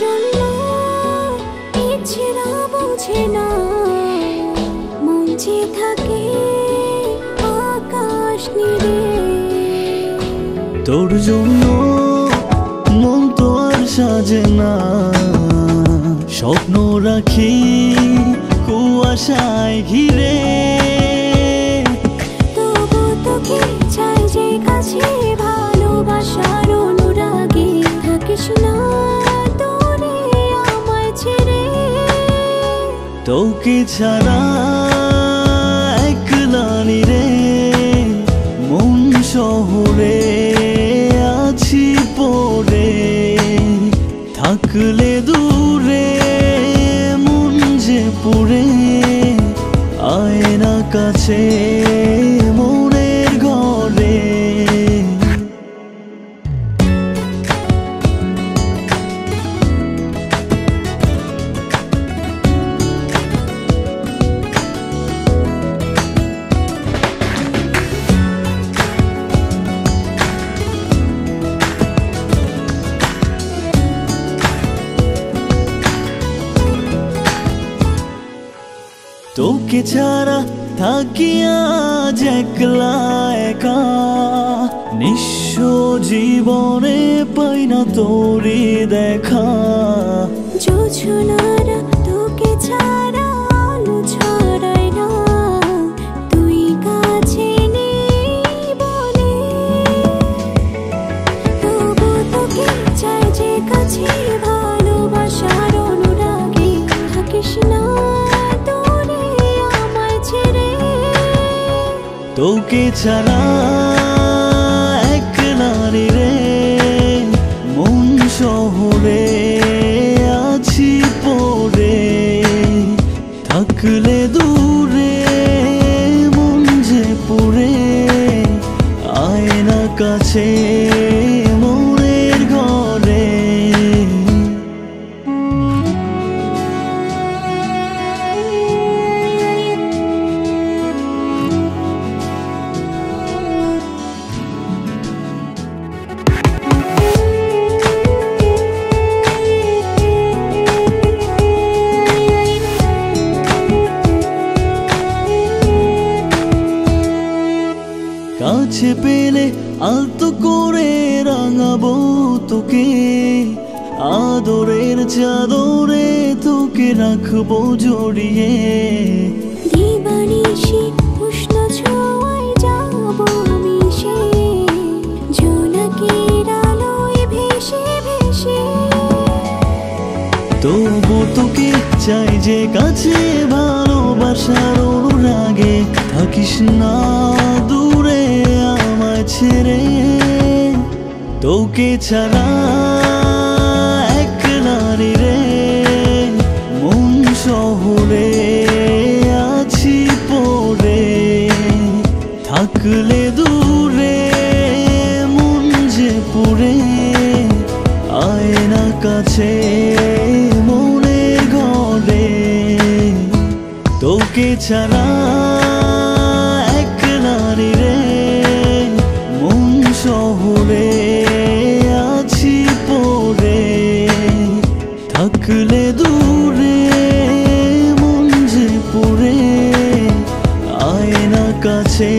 জন্য ইচ্ছে না বোঝে না, মন যে থাকে আকাশ নীলে। তোর জন্য মন তো আর সাজে না, স্বপ্ন রাখি কুয়াশায় ঘিরে। তবু তোকে চাই যে কাছে, ভালোবাসার অনুরাগে থাকিস না দূরে আমায় ছেড়ে। তোকে ছাড়া একলা রে মন শহরে আছি পড়ে। থাকলে দূরে মন যে পুরে, আয় না কাছে মনের ঘরে। তোকে ছাড়া থাকি আজ একলা একা, নিঃস্ব জীবনে পাই না তোরে দেখা। জোছনারা তোকে ছাড়া আলো ছড়ায় না, তুই কাছে নেই বলে। তবু তোকে চাই যে কাছে, ভালোবাসার অনুরাগে থাকিস না দূরে আমায় ছেড়ে। তোকে ছাড়া একলা রে মন শহরে আছি পড়ে। থাকলে দূরে মন যে পুরে, আয় না কাছে মনের ঘরে। কাছে পেলে আলতো করে রাঙাবো তোকে, আদরের চাদরে তোকে রাখবো জড়িয়ে। দিবানিশি উষ্ণ ছোঁয়ায় যাবো মিশে, জোনাকের আলোয় ভেসে ভেসে। তবু তোকে চাই যে কাছে, ভালোবাসার অনুরাগে থাকিস না দূরে আমায় ছেড়ে। তোকে ছাড়া একলা রে মন শহরে আছি পড়ে। থাকলে দূরে মন যে পুরে, আয় না কাছে মনের ঘরে। তোকে ছাড়া একলা রে মন শহরে আছি পড়ে। থাকলে দূরে মন যে পুরে, আয় না কাছে।